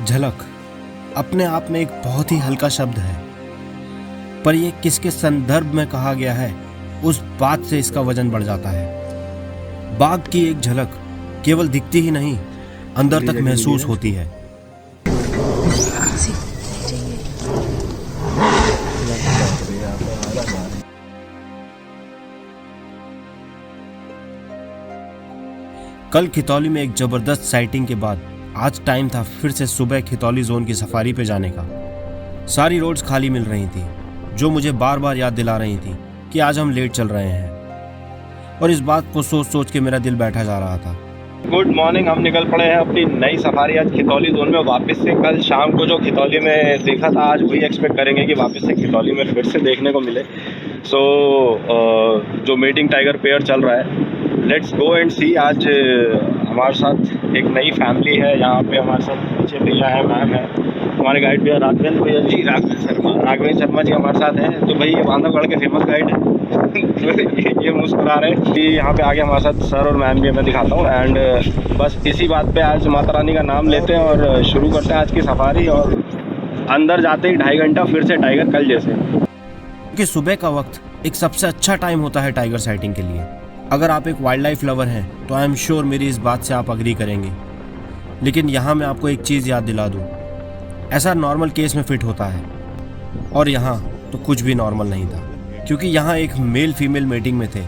झलक अपने आप में एक बहुत ही हल्का शब्द है, पर यह किसके संदर्भ में कहा गया है उस बात से इसका वजन बढ़ जाता है। बाघ की एक झलक केवल दिखती ही नहीं, अंदर तक महसूस होती है। कल खितौली में एक जबरदस्त साइटिंग के बाद आज टाइम था फिर से सुबह खितौली जोन की सफारी पे जाने का। सारी रोड्स खाली मिल रही थी, जो मुझे बार बार याद दिला रही थी कि आज हम लेट चल रहे हैं, और इस बात को सोच सोच के मेरा दिल बैठा जा रहा था। Good morning. हम निकल पड़े हैं अपनी नई सफारी आज खितौली जोन में वापस से। कल शाम को जो खितौली में देखा था, आज वही एक्सपेक्ट करेंगे कि वापस से खितौली में फिर से देखने को मिले। जो मीटिंग टाइगर पेयर चल रहा है, लेट्स गो एंड सी। आज हमारे साथ एक नई फैमिली है। यहाँ पे हमारे साथ पीछे भैया है, मैम है, हमारे गाइड भैया राघवेंद्र भैया जी, राघवेंद्र शर्मा जी हमारे साथ हैं। तो भाई ये बांधवगढ़ के फेमस गाइड हैं। ये मुस्कुरा रहे हैं कि यहाँ पे आगे हमारे साथ सर और मैम भी मैं दिखाता हूँ। एंड बस इसी बात पे आज माता रानी का नाम लेते हैं और शुरू करते हैं आज की सफारी। और अंदर जाते ही 2.5 घंटा फिर से टाइगर कल जैसे। क्योंकि सुबह का वक्त एक सबसे अच्छा टाइम होता है टाइगर साइटिंग के लिए। अगर आप एक वाइल्ड लाइफ लवर हैं तो आई एम श्योर मेरी इस बात से आप अग्री करेंगे। लेकिन यहाँ मैं आपको एक चीज़ याद दिला दूँ, ऐसा नॉर्मल केस में फिट होता है, और यहाँ तो कुछ भी नॉर्मल नहीं था, क्योंकि यहाँ एक मेल फीमेल मीटिंग में थे,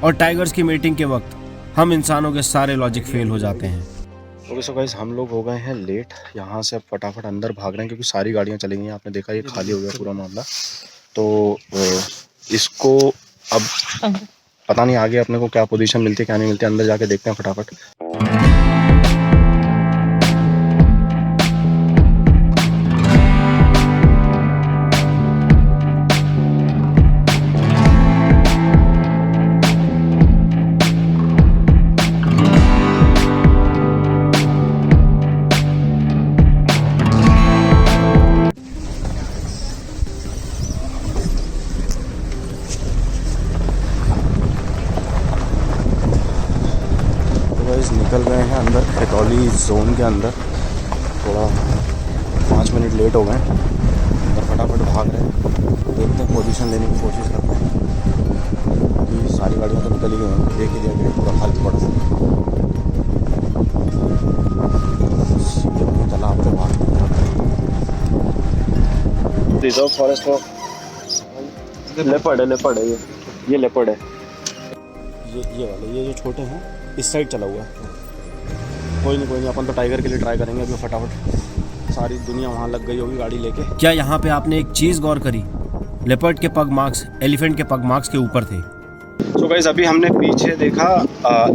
और टाइगर्स की मीटिंग के वक्त हम इंसानों के सारे लॉजिक फेल हो जाते हैं। ओके सो गाइस, हम लोग हो गए हैं लेट। यहाँ से अब फटाफट अंदर भाग रहे हैं क्योंकि सारी गाड़ियाँ चली गई हैं। आपने देखा ये खाली हो गया पूरा मामला। तो इसको अब पता नहीं आगे अपने को क्या पोजीशन मिलती है क्या नहीं मिलती, अंदर जाके देखते हैं फटाफट। निकल गए हैं अंदर खितौली जोन के अंदर। थोड़ा 5 मिनट लेट हो गए, अंदर फटाफट भाग रहे हैं। देखते हैं, पोजीशन लेने की कोशिश करते हैं कि सारी गाड़ियाँ तो निकल ही गई हैं। देख ही दिया गेट पूरा खाली पड़ा है। सीधे अपने तालाब पे भाग रिजर्व फॉरेस्ट में लेपर्ड है ये लेपर्ड है। ये वाले ये जो छोटे हैं इस साइड चला हुआ है। कोई नहीं अपन तो टाइगर के लिए ट्राई करेंगे अभी फटाफट। सारी दुनिया वहाँ लग गई होगी गाड़ी लेके। क्या यहाँ पे आपने एक चीज़ गौर करी? लेपर्ड के पग मार्क्स एलिफेंट के पग मार्क्स के ऊपर थे। सो गाइस, अभी हमने पीछे देखा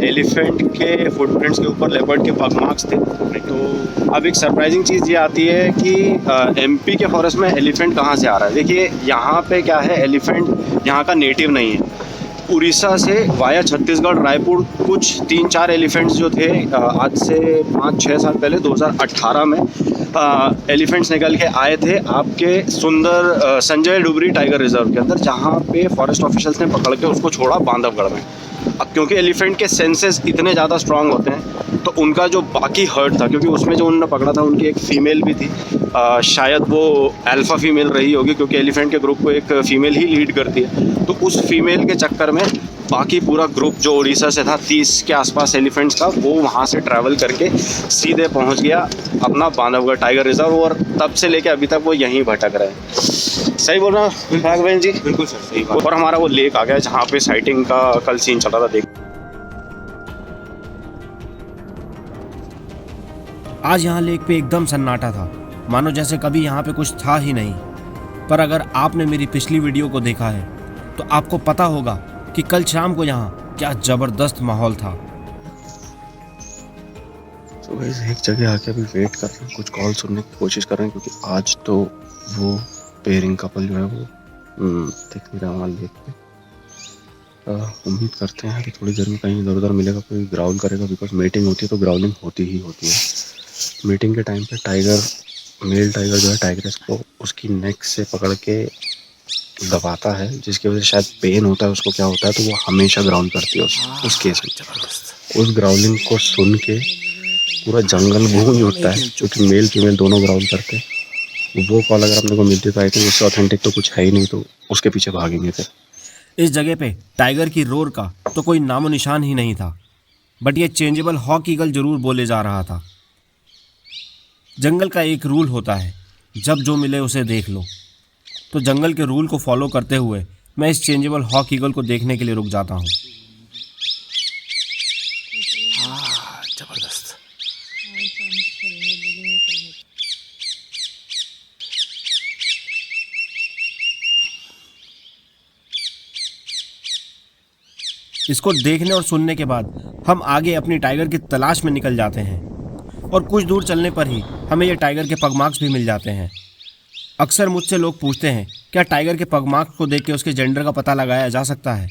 एलिफेंट के फुटप्रिंट्स के ऊपर लेपर्ड के पग मार्क्स थे। तो अब एक सरप्राइजिंग चीज़ ये आती है कि एमपी के फॉरेस्ट में एलिफेंट कहाँ से आ रहा है। देखिए यहाँ पे क्या है, एलिफेंट यहाँ का नेटिव नहीं है। उड़ीसा से वाया छत्तीसगढ़ रायपुर कुछ 3-4 एलिफेंट्स जो थे आज से 5-6 साल पहले 2018 में एलिफेंट्स निकल के आए थे आपके सुंदर संजय डुबरी टाइगर रिजर्व के अंदर, जहाँ पे फॉरेस्ट ऑफिशियल्स ने पकड़ के उसको छोड़ा बांधवगढ़ में। अब क्योंकि एलिफेंट के सेंसेस इतने ज़्यादा स्ट्रांग होते हैं, तो उनका जो बाकी हर्ड था, क्योंकि उसमें जो उन्होंने पकड़ा था उनकी एक फ़ीमेल भी थी, शायद वो अल्फ़ा फीमेल रही होगी क्योंकि एलिफेंट के ग्रुप को एक फ़ीमेल ही लीड करती है। तो उस फीमेल के चक्कर में बाकी पूरा ग्रुप जो उड़ीसा से था 30 के आसपास एलिफेंट्स का, वो वहाँ से ट्रैवल करके सीधे पहुँच गया अपना बांधवगढ़ टाइगर रिजर्व, और तब से लेके अभी तक वो यहीं भटक रहे हैं। सही बोल रहा हूँ राघवेंद्र जी? बिल्कुल सर, सही बात। और हमारा वो लेक आ गया जहाँ पे साइटिंग का कल सीन चल रहा था। देख, आज यहाँ लेक पे एकदम सन्नाटा था, मानो जैसे कभी यहाँ पे कुछ था ही नहीं। पर अगर आपने मेरी पिछली वीडियो को देखा है तो आपको पता होगा कि कल शाम को यहाँ क्या जबरदस्त माहौल था। तो गाइस, एक जगह आके अभी वेट कर रहे हैं, कुछ कॉल सुनने की कोशिश कर रहे हैं, क्योंकि आज तो वो पेयरिंग कपल जो है वो दिख नहीं रहा वहाँ लेक पे। उम्मीद करते हैं कि थोड़ी देर में कहीं इधर उधर मिलेगा, कोई ग्राउल करेगा, बिकॉज मीटिंग होती है तो ग्राउलिंग होती ही होती है। मीटिंग के टाइम पे टाइगर, मेल टाइगर जो है टाइग्रेस को उसकी नेक से पकड़ के दबाता है, जिसकी वजह से शायद पेन होता है उसको, क्या होता है, तो वो हमेशा ग्राउल करती है उस केस में। उस ग्राउलिंग को सुन के पूरा जंगल गूंज उठता है, क्योंकि मेल फीमेल दोनों ग्राउंड करते हैं। वो कॉल अगर अपने को मिलती तो आई थिंक उससे ऑथेंटिक तो कुछ है ही नहीं, तो उसके पीछे भागेंगे फिर। इस जगह पे टाइगर की रोर का तो कोई नामो निशान ही नहीं था, बट ये चेंजेबल हॉक ईगल जरूर बोले जा रहा था। जंगल का एक रूल होता है, जब जो मिले उसे देख लो। तो जंगल के रूल को फॉलो करते हुए मैं इस चेंजेबल हॉक ईगल को देखने के लिए रुक जाता हूँ। जबरदस्त। इसको देखने और सुनने के बाद हम आगे अपनी टाइगर की तलाश में निकल जाते हैं, और कुछ दूर चलने पर ही हमें ये टाइगर के पगमार्क्स भी मिल जाते हैं। अक्सर मुझसे लोग पूछते हैं, क्या टाइगर के पगमार्क्स को देख के उसके जेंडर का पता लगाया जा सकता है?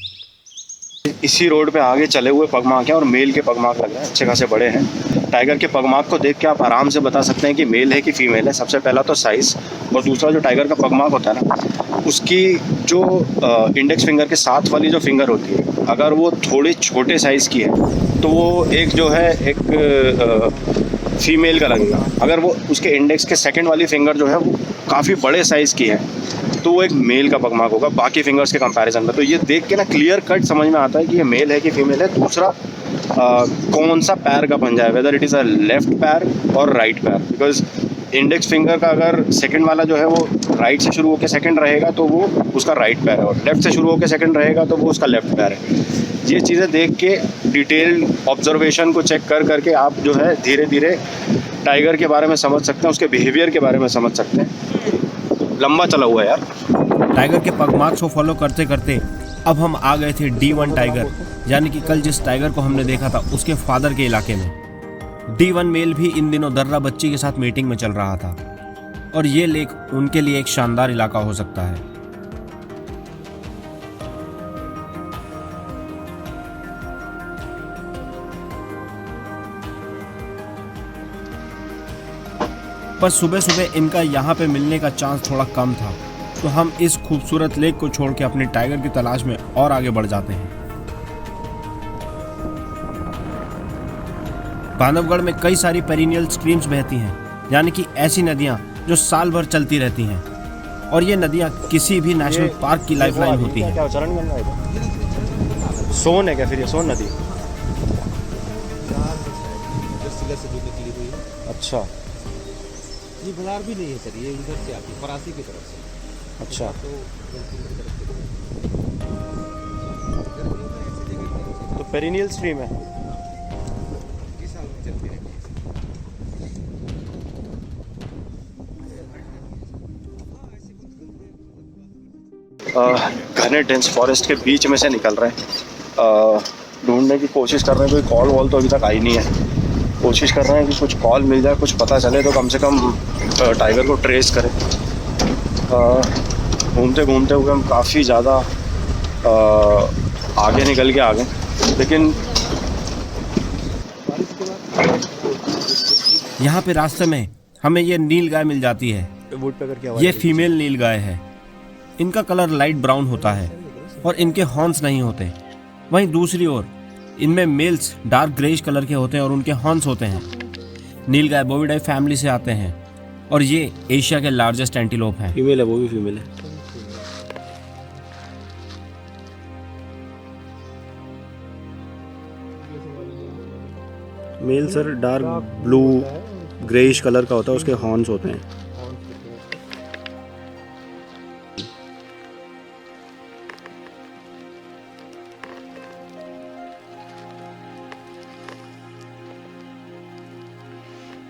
इसी रोड पे आगे चले हुए पगमार्क हैं और मेल के पगमार्क लग रहे हैं, अच्छे खासे बड़े हैं। टाइगर के पगमार्क को देख के आप आराम से बता सकते हैं कि मेल है कि फीमेल है। सबसे पहला तो साइज़, और दूसरा जो टाइगर का पगमार्क होता है ना, उसकी जो इंडेक्स फिंगर के साथ वाली जो फिंगर होती है, अगर वो थोड़ी छोटे साइज़ की है तो वो एक जो है एक फीमेल का लगेगा। अगर वो उसके इंडेक्स के सेकंड वाली फिंगर जो है वो काफ़ी बड़े साइज़ की है तो वो एक मेल का पगमार्क होगा बाकी फिंगर्स के कंपैरिजन में। तो ये देख के ना क्लियर कट समझ में आता है कि ये मेल है कि फीमेल है। दूसरा कौन सा पैर का पंजा है, whether it is a left पैर और राइट पैर, बिकॉज इंडेक्स फिंगर का अगर सेकंड वाला जो है वो राइट से शुरू होकर सेकंड रहेगा तो वो उसका राइट पैर है, और लेफ्ट से शुरू होकर सेकंड रहेगा तो वो उसका लेफ्ट पैर है। ये चीज़ें देख के डिटेल ऑब्जर्वेशन को चेक कर करके आप जो है धीरे धीरे टाइगर के बारे में समझ सकते हैं, उसके बिहेवियर के बारे में समझ सकते हैं। लंबा चला हुआ है यार। टाइगर के पगमार्क्स को फॉलो करते करते अब हम आ गए थे D1 टाइगर, यानी कि कल जिस टाइगर को हमने देखा था उसके फादर के इलाके में। D1 मेल भी इन दिनों दर्रा बच्ची के साथ मीटिंग में चल रहा था, और ये लेक उनके लिए एक शानदार इलाका हो सकता है। पर सुबह सुबह इनका यहाँ पे मिलने का चांस थोड़ा कम था, तो हम इस खूबसूरत लेक को छोड़ के अपने टाइगर की तलाश में और आगे बढ़ जाते हैं। बांधवगढ़ में कई सारी पेरिनियल स्ट्रीम्स बहती हैं, यानी कि ऐसी नदियां जो साल भर चलती रहती हैं, और ये नदियां किसी भी नेशनल पार्क की लाइफलाइन होती हैं। क्या चरण गंगा है? सोन है क्या फिर ये सोन नदी? अच्छा, ये बाजार भी नहीं है सर, ये उधर से आती है फरासी की तरफ से। अच्छा। तो पेरिनियल स्ट्रीम है। घने डेंस फॉरेस्ट के बीच में से निकल रहे हैं, ढूंढने की कोशिश कर रहे हैं। कोई कॉल वॉल तो अभी तक आई नहीं है। कोशिश कर रहे हैं कि कुछ कॉल मिल जाए, कुछ पता चले तो कम से कम टाइगर को ट्रेस करें। घूमते घूमते हुए हम काफ़ी ज़्यादा आगे निकल के आ गए, लेकिन यहाँ पे रास्ते में हमें ये नील गाय मिल जाती है। ये फीमेल नील गाय है। इनका कलर लाइट ब्राउन होता है और इनके हॉर्न्स नहीं होते। वहीं दूसरी ओर इनमें मेल्स डार्क ग्रेइश कलर के होते हैं और उनके हॉर्न्स होते हैं। नील गाय बोविडाई फैमिली से आते हैं और ये एशिया के लार्जेस्ट एंटीलोप हैं। फीमेल है, वो भी फीमेल है। Male sir dark blue greyish colour का होता है, उसके हॉर्न्स होते हैं।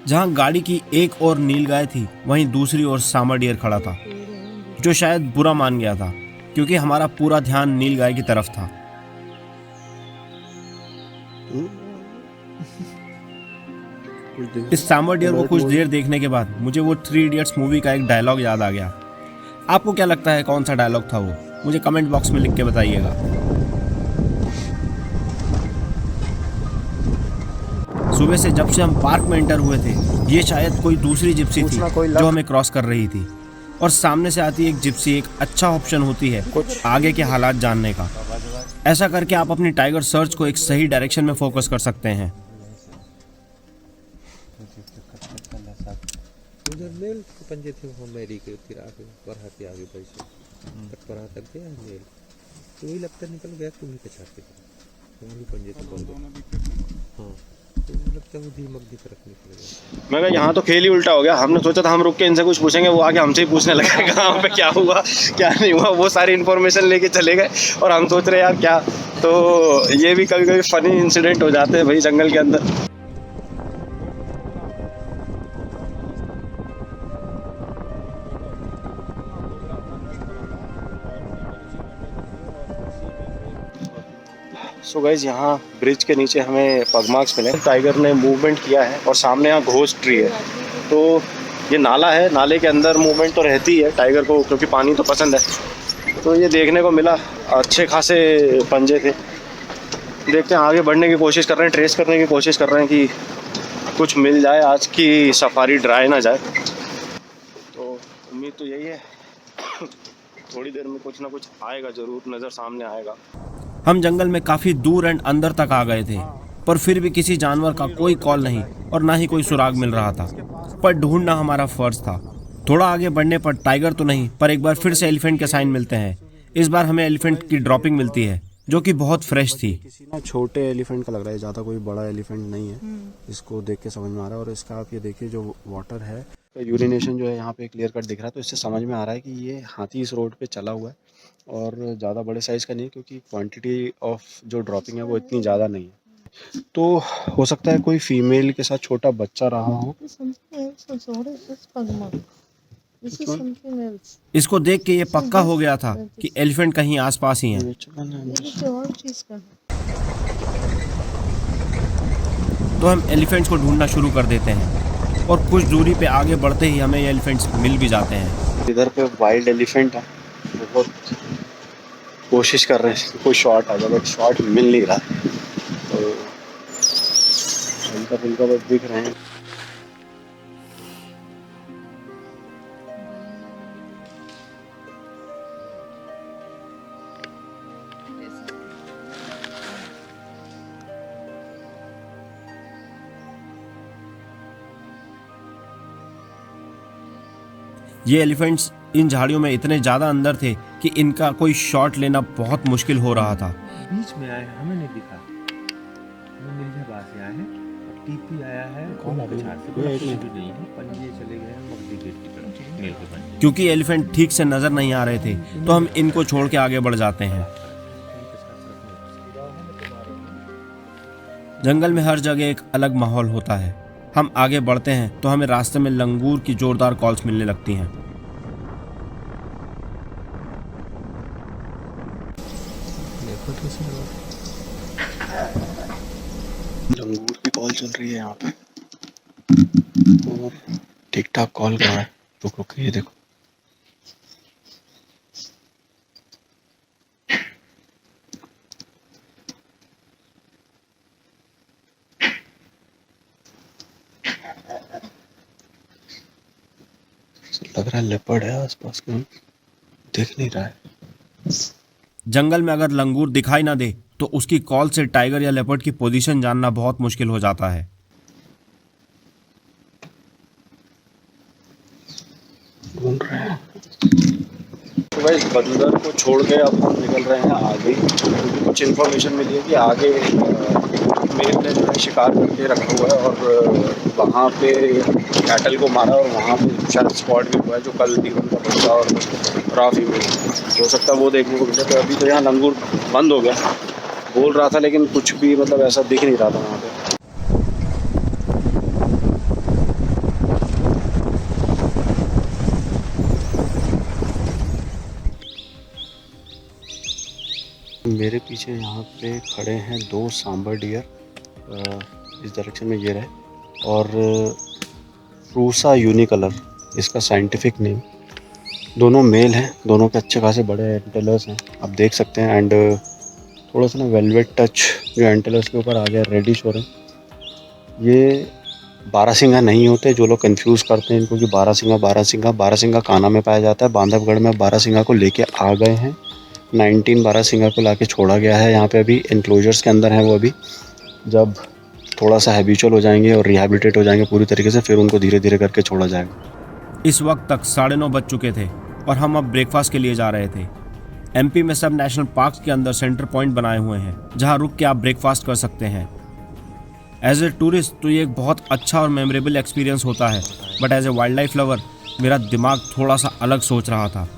जहां गाड़ी की एक और नील गाय थी, वहीं दूसरी ओर सामर डियर खड़ा था, जो शायद बुरा मान गया था क्योंकि हमारा पूरा ध्यान नील गाय की तरफ था। इस सामर डियर को कुछ देर देखने के बाद मुझे वो 3 इडियट्स मूवी का एक डायलॉग याद आ गया। आपको क्या लगता है कौन सा डायलॉग था वो? मुझे कमेंट बॉक्स में लिख के बताइएगा। सुबह से जब से हम पार्क में एंटर हुए थे, ये शायद कोई दूसरी जिप्सी थी जो हमें क्रॉस कर रही थी, और सामने से आती एक जिप्सी एक अच्छा ऑप्शन होती है कुछ आगे के हालात जानने का। ऐसा करके आप अपनी टाइगर सर्च को एक सही डायरेक्शन में फोकस कर सकते हैं। उधर मेल के पंजे थे वहाँ मेरी के फिर आगे पढ़ा के आगे पैसे पढ़ा तक गया मेल तो वही लगता निकल गया तुम्ही के छाते वहाँ भी पंजे थे बंद। हाँ तो लगता है धीमक दिख रख निकल गया। मैं कहा यहाँ तो खेल ही उल्टा हो गया। हमने सोचा था हम रुक के इनसे कुछ पूछेंगे, वो आके हमसे ही पूछने लगा कहाँ पे क्या हुआ क्या नहीं हुआ। वो सारी इन्फॉर्मेशन लेके चले गए और हम सोच रहे यार क्या। तो ये भी कभी कभी फनी इंसिडेंट हो जाते हैं भाई जंगल के अंदर। सो गाइस यहाँ ब्रिज के नीचे हमें पगमार्क्स मिले। टाइगर ने मूवमेंट किया है और सामने यहाँ घोस्ट ट्री है। तो ये नाला है, नाले के अंदर मूवमेंट तो रहती है टाइगर को क्योंकि पानी तो पसंद है। तो ये देखने को मिला, अच्छे खासे पंजे थे। देखते हैं, आगे बढ़ने की कोशिश कर रहे हैं, ट्रेस करने की कोशिश कर रहे हैं कि कुछ मिल जाए, आज की सफारी ड्राई ना जाए। तो उम्मीद तो यही है थोड़ी देर में कुछ ना कुछ आएगा, ज़रूर नज़र सामने आएगा। हम जंगल में काफी दूर एंड अंदर तक आ गए थे, पर फिर भी किसी जानवर का कोई कॉल नहीं और ना ही कोई सुराग मिल रहा था। पर ढूंढना हमारा फर्ज था। थोड़ा आगे बढ़ने पर टाइगर तो नहीं, पर एक बार फिर से एलिफेंट के साइन मिलते हैं। इस बार हमें एलिफेंट की ड्रॉपिंग मिलती है जो कि बहुत फ्रेश थी। किसी ना छोटे एलिफेंट का लग रहा है, ज़्यादा कोई बड़ा एलिफेंट नहीं है। इसको देख के समझ में आ रहा है। और इसका आप ये देखिए जो वाटर है, यूरिनेशन जो है यहाँ पे क्लियर कट दिख रहा है। तो इससे समझ में आ रहा है कि ये हाथी इस रोड पे चला हुआ है और ज़्यादा बड़े साइज़ का नहीं है क्योंकि क्वांटिटी ऑफ जो ड्रॉपिंग है वो इतनी ज़्यादा नहीं है। तो हो सकता है कोई फीमेल के साथ छोटा बच्चा रहा हो। इसको देख के ये पक्का हो गया था कि एलिफेंट कहीं आसपास ही है। तो हम एलिफेंट्स को ढूंढना शुरू कर देते हैं और कुछ दूरी पे आगे बढ़ते ही हमें ये एलिफेंट्स मिल भी जाते हैं। इधर पे वाइल्ड एलिफेंट है, बहुत कोशिश कर रहे हैं कोई शॉट आ जाए, बट शॉट मिल नहीं रहा। तो हल्का फुल्का बस दिख रहे हैं। ये एलिफेंट्स इन झाड़ियों में इतने ज़्यादा अंदर थे कि इनका कोई शॉट लेना बहुत मुश्किल हो रहा था। बीच में आए हमें नहीं दिखा, हमें मिर्जाबाद से आए हैं और टीपी आया है कौन पछाड़ से कोई नहीं है, पंजे चले गए हैं मकदी गेट की तरफ मेल के पंजे। क्योंकि एलिफेंट ठीक से नजर नहीं आ रहे थे तो हम इनको छोड़ के आगे बढ़ जाते हैं। जंगल में हर जगह एक अलग माहौल होता है। हम आगे बढ़ते हैं तो हमें रास्ते में लंगूर की जोरदार कॉल्स मिलने लगती हैं। लंगूर की कॉल चल रही है यहाँ पे और ठीक ठाक कॉल कर रहा है। रुक रुक ये देखो, लग रहा है लेपर्ड है आसपास, कहीं दिख नहीं रहा है। जंगल में अगर लंगूर दिखाई ना दे तो उसकी कॉल से टाइगर या लेपर्ड की पोजीशन जानना बहुत मुश्किल हो जाता है। ढूंढ रहे हैं। तो भाई बंदर को छोड़ के अब हम निकल रहे हैं आगे, क्योंकि कुछ इन्फॉर्मेशन मिली है कि आगे मेल ने जो है शिकार करके रखा हुआ है और वहाँ पे कैटल को मारा और वहाँ पे शायद स्पॉट भी हुआ है जो कल टीवन का बच्चा और रॉ फीमेल हो सकता है वो देखने को मिले। तो अभी तो यहाँ लंगूर बंद हो गया, बोल रहा था लेकिन कुछ भी मतलब ऐसा दिख नहीं रहा था वहाँ पे। मेरे पीछे यहाँ पे खड़े हैं दो सांबर डियर, इस डायरेक्शन में ये रहे, और रूसा यूनिकलर इसका साइंटिफिक नेम। दोनों मेल हैं, दोनों के अच्छे खासे बड़े एंटेलर्स हैं आप देख सकते हैं। एंड थोड़ा सा ना वेलवेट टच जो एंटेलर्स के ऊपर आ गया, रेडिश हो रहे हैं। ये बारहसिंगा नहीं होते, जो लोग कंफ्यूज करते हैं इनको कि बारहसिंगा कान्हा में पाया जाता है। बांधवगढ़ में बारहसिंगा को लेके आ गए हैं, 19 बारहसिंगा को लाके छोड़ा गया है यहाँ पे। अभी एनक्लोजर्स के अंदर हैं वो। अभी जब थोड़ा सा हैबिचुअल हो जाएंगे और रिहैबिलिटेट हो जाएंगे पूरी तरीके से, फिर उनको धीरे धीरे करके छोड़ा जाएगा। इस वक्त तक 9:30 बज चुके थे और हम अब ब्रेकफास्ट के लिए जा रहे थे। एमपी में सब नेशनल पार्क्स के अंदर सेंटर पॉइंट बनाए हुए हैं जहां रुक के आप ब्रेकफास्ट कर सकते हैं। एज ए टूरिस्ट तो ये एक बहुत अच्छा और मेमोरेबल एक्सपीरियंस होता है, but as a wildlife lover मेरा दिमाग थोड़ा सा अलग सोच रहा था।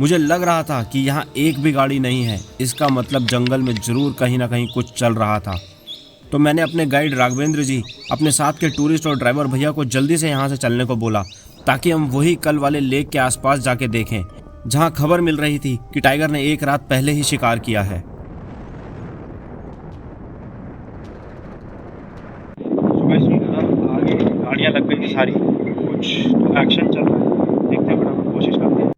मुझे लग रहा था कि यहाँ एक भी गाड़ी नहीं है, इसका मतलब जंगल में जरूर कहीं ना कहीं कुछ चल रहा था। तो मैंने अपने गाइड राघवेंद्र जी, अपने साथ के टूरिस्ट और ड्राइवर भैया को जल्दी से यहाँ से चलने को बोला ताकि हम वही कल वाले लेक के आसपास जाके देखें जहाँ खबर मिल रही थी कि टाइगर ने एक रात पहले ही शिकार किया है। सुबह आगे गाड़ियाँ लग गई थी सारी, कुछ एक्शन चल रहा है, देखते हैं, बड़ा कोशिश करते हैं।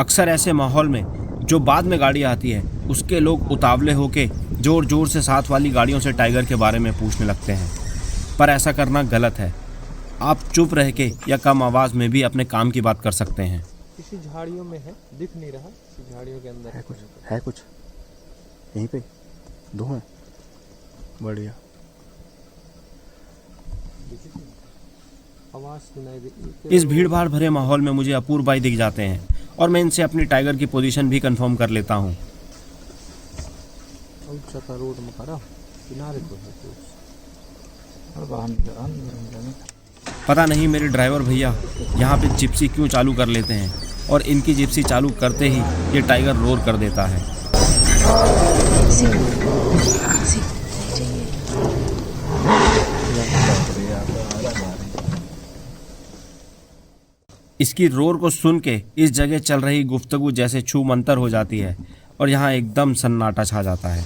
अक्सर ऐसे माहौल में जो बाद में गाड़ी आती है उसके लोग उतावले होके जोर जोर से साथ वाली गाड़ियों से टाइगर के बारे में पूछने लगते हैं, पर ऐसा करना गलत है। आप चुप रह के या कम आवाज़ में भी अपने काम की बात कर सकते हैं। किसी झाड़ियों में है, दिख नहीं रहा, झाड़ियों के अंदर है कुछ यहीं पे 2 हैं। बढ़िया। आवाज सुनाई दे। इस भीड़ भाड़ भरे माहौल में मुझे अपूर्व भाई दिख जाते हैं और मैं इनसे अपनी टाइगर की पोजीशन भी कंफर्म कर लेता हूँ। रोड में खड़ा किनारे तो है। पता नहीं मेरे ड्राइवर भैया यहाँ पे जिप्सी क्यों चालू कर लेते हैं और इनकी जिप्सी चालू करते ही ये टाइगर रोर कर देता है। इसकी रोर को सुन के इस जगह चल रही गुफ्तगू जैसे छू मंतर हो जाती है और यहाँ एकदम सन्नाटा छा जाता है।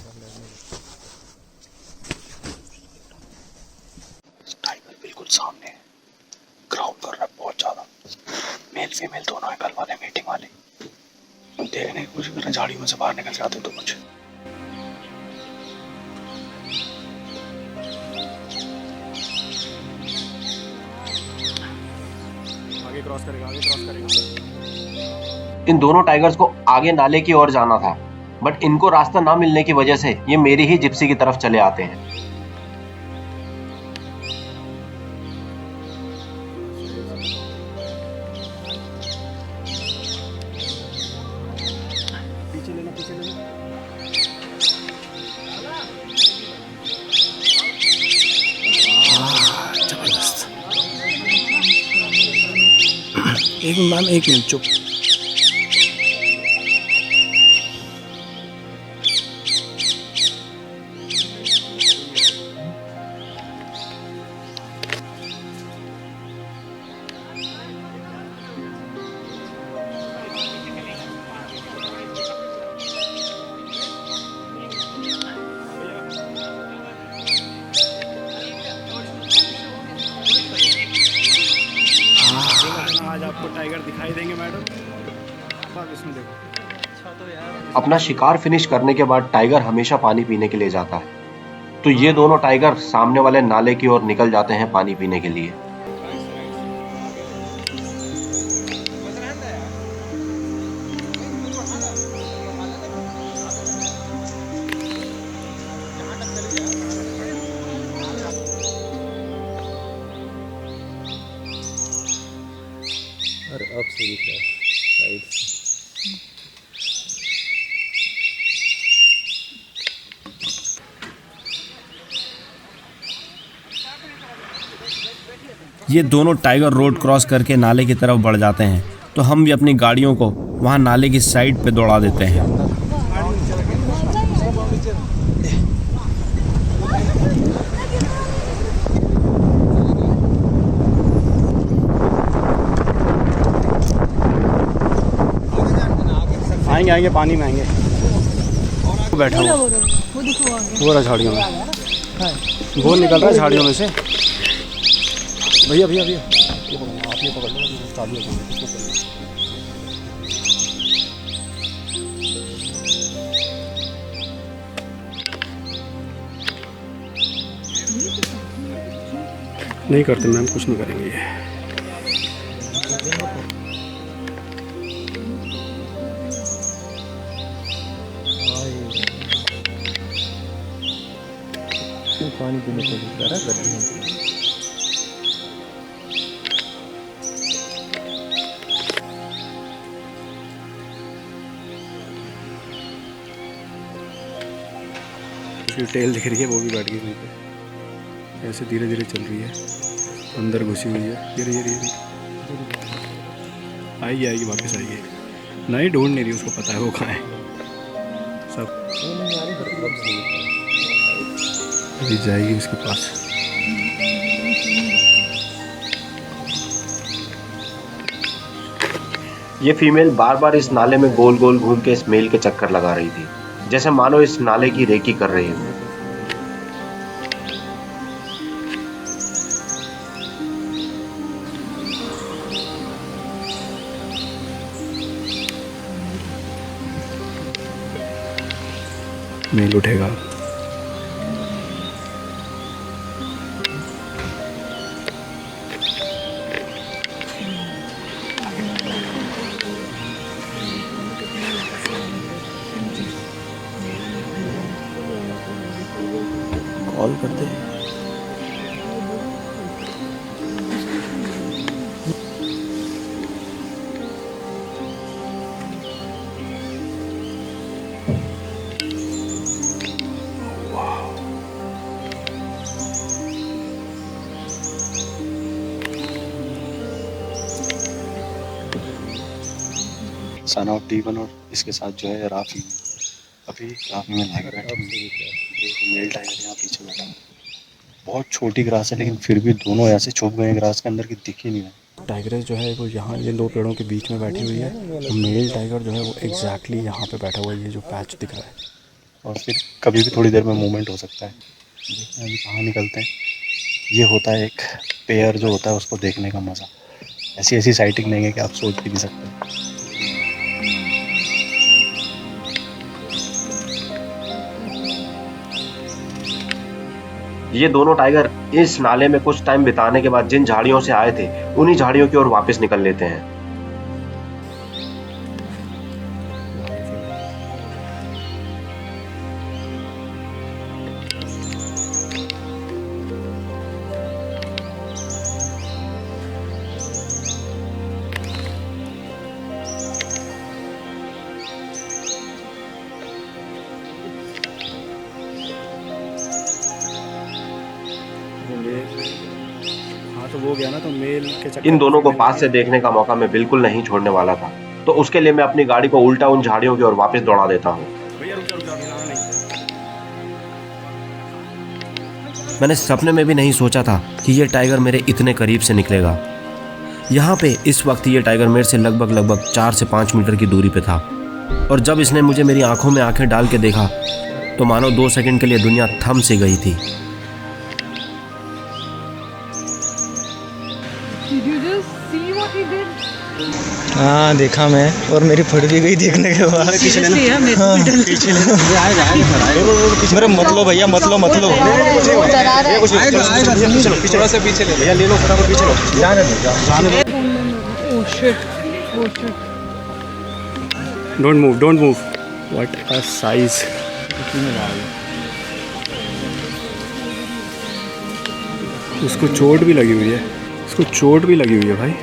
टाइगर बिल्कुल सामने है, ग्राउंड कर रहा है बहुत ज्यादा, मेल फीमेल दोनों है, कल वाले मीटिंग वाले। देखने की कोशिश कर रहे हैं, झाड़ियों में से बाहर निकल जाते तो कुछ। आगे क्रॉस करेगा। इन दोनों टाइगर्स को आगे नाले की ओर जाना था, बट इनको रास्ता ना मिलने की वजह से ये मेरी ही जिप्सी की तरफ चले आते हैं। पीछे लेना। जबरदस्त। एक मिनट चुप। आज आपको टाइगर दिखाई देंगे मैडम, इसमें देखो। अपना शिकार फिनिश करने के बाद टाइगर हमेशा पानी पीने के लिए जाता है, तो ये दोनों टाइगर सामने वाले नाले की ओर निकल जाते हैं पानी पीने के लिए। अरे अब से दिख रहा है साइड से। ये दोनों टाइगर रोड क्रॉस करके नाले की तरफ बढ़ जाते हैं, तो हम भी अपनी गाड़ियों को वहाँ नाले की साइड पे दौड़ा देते हैं। आएंगे पानी में आएंगे। बैठा हुआ वो रहा झाड़ियों में, वो निकल रहा है झाड़ियों में से। भैया आप ये पकड़ लो, चालू है। नहीं करते मैम, कुछ नहीं करेंगे ये। पानी पीने को नहीं करा गड्ढे में। उसकी टेल दिख रही है, वो भी बैठ गई वहीं पे। ऐसे धीरे धीरे चल रही है, अंदर घुसी हुई है। धीरे धीरे आएगी आएगी वापस आएगी। नहीं ढूंढ नहीं रही, उसको पता है वो कहाँ है सब। अभी जाएगी उसके पास। ये फीमेल बार बार इस नाले में गोल गोल घूम के इस मेल के चक्कर लगा रही थी, जैसे मानो इस नाले की रेकी कर रही हो। मेल उठेगा। कॉल करते हैं। सन ऑफ डी1 और इसके साथ जो है राफी, अभी राफी में लाके बैठे हुए हैं। मेल टाइगर यहाँ पीछे बैठा है। बहुत छोटी ग्रास है लेकिन फिर भी दोनों ऐसे छुप गए हैं ग्रास के अंदर कि दिख ही नहीं रहा। टाइगरेस जो है वो यहाँ ये दो पेड़ों के बीच में बैठी हुई है। मेल टाइगर जो है वो एग्जैक्टली यहाँ पे बैठा हुआ है, ये जो पैच दिख रहा है। और फिर कभी भी थोड़ी देर में मूवमेंट हो सकता है। देखते हैं अभी कहाँ निकलते हैं। ये होता है एक पेयर जो होता है उसको देखने का मज़ा। ऐसी ऐसी साइटिंग लेंगे कि आप सोच भी नहीं सकते। ये दोनों टाइगर इस नाले में कुछ टाइम बिताने के बाद जिन झाड़ियों से आए थे उन्हीं झाड़ियों की ओर वापस निकल लेते हैं। हाँ तो वो गया ना, तो मेल के चक्कर इन दोनों को पास से देखने का मौका मैं बिल्कुल नहीं छोड़ने वाला था, तो उसके लिए मैं अपनी गाड़ी को उल्टा उन झाड़ियों की ओर वापस दौड़ा देता हूँ। मैंने सपने में भी नहीं सोचा था कि ये टाइगर मेरे इतने करीब से निकलेगा। यहाँ पे इस वक्त ये टाइगर मेरे से लगभग 4 से 5 मीटर की दूरी पे था, और जब इसने मुझे मेरी आंखों में आंखें डाल के देखा तो मानो 2 सेकंड के लिए दुनिया थम सी गई थी। हाँ देखा मैं, और मेरी फट भी गई देखने के बाद। पीछे लेना, पीछे लेना। मेरा मत लो भैया, मत लो। थोड़ा सा पीछे ले भैया, ले लो फटाफट, पीछे लो। जाने don't move. What a size. उसको चोट भी लगी हुई है, भाई।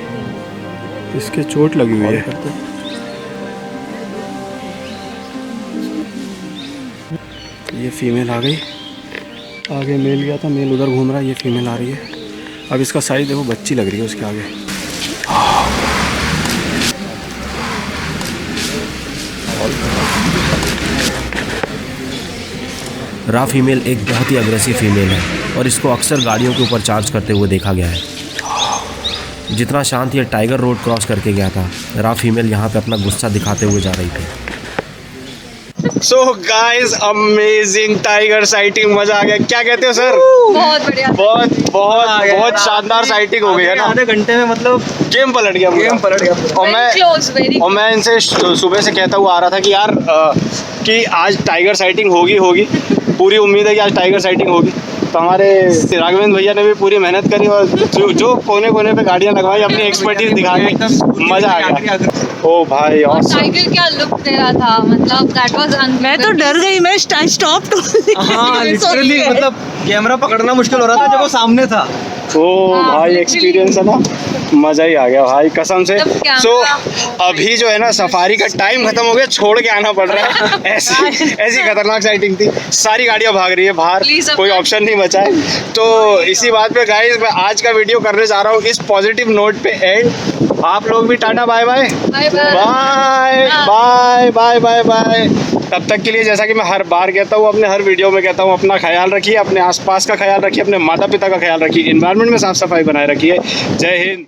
इसके चोट लगी हुई है। ये फीमेल आ गई, आगे मेल गया था, मेल उधर घूम रहा है, ये फीमेल आ रही है। अब इसका साइज देखो, बच्ची लग रही है उसके आगे। रा फीमेल एक बहुत ही अग्रेसिव फीमेल है और इसको अक्सर गाड़ियों के ऊपर चार्ज करते हुए देखा गया है। जितना शांत ये टाइगर रोड क्रॉस करके गया था, रा फीमेल यहाँ पे अपना गुस्सा दिखाते हुए जा रही थी। So guys, amazing tiger sighting, मजा आ गया। क्या कहते हो सर? बहुत बढ़िया, बहुत शानदार साइटिंग हो गई है ना। आधे घंटे में मतलब गेम पलट गया। और मैं इनसे सुबह से कहता हुआ आ रहा था कि यार कि आज टाइगर साइटिंग होगी। पूरी उम्मीद है कि आज टाइगर साइटिंग होगी। तो हमारे राघवेंद्र भैया ने भी पूरी मेहनत करी और जो कोने कोने पे गाड़ियां लगवाई अपनी एक्सपर्टीज दिखा के मजा आ गया। ओ भाई और awesome। टाइगर क्या लुक दे रहा था, मतलब दैट वाज मैं तो डर गई, मैं स्टॉप हाँ लिटरली मतलब कैमरा पकड़ना मुश्किल हो रहा था जब वो सामने था। ओ हाँ, भाई literally। एक्सपीरियंस है ना, मजा ही आ गया भाई कसम से। मतलब कैमरा- सो अभी जो है ना सफारी का टाइम खत्म हो गया, छोड़ के आना पड़ रहा है। ऐसी खतरनाक साइटिंग थी, सारी गाड़ियां भाग रही है बाहर, Please, कोई अपना- ऑप्शन नहीं बचा है। तो इसी बात पे गाइस मैं आज का वीडियो करने जा रहा हूँ इस पॉजिटिव नोट पे एंड। आप लोग भी tata bye bye bye bye. Bye bye bye bye bye. तब तक के लिए जैसा कि मैं हर बार कहता हूँ, अपने हर वीडियो में कहता हूँ, अपना ख्याल रखिए, अपने आसपास का ख्याल रखिए, अपने माता पिता का ख्याल रखिए, एनवायरनमेंट में साफ सफाई बनाए रखिए। जय हिंद।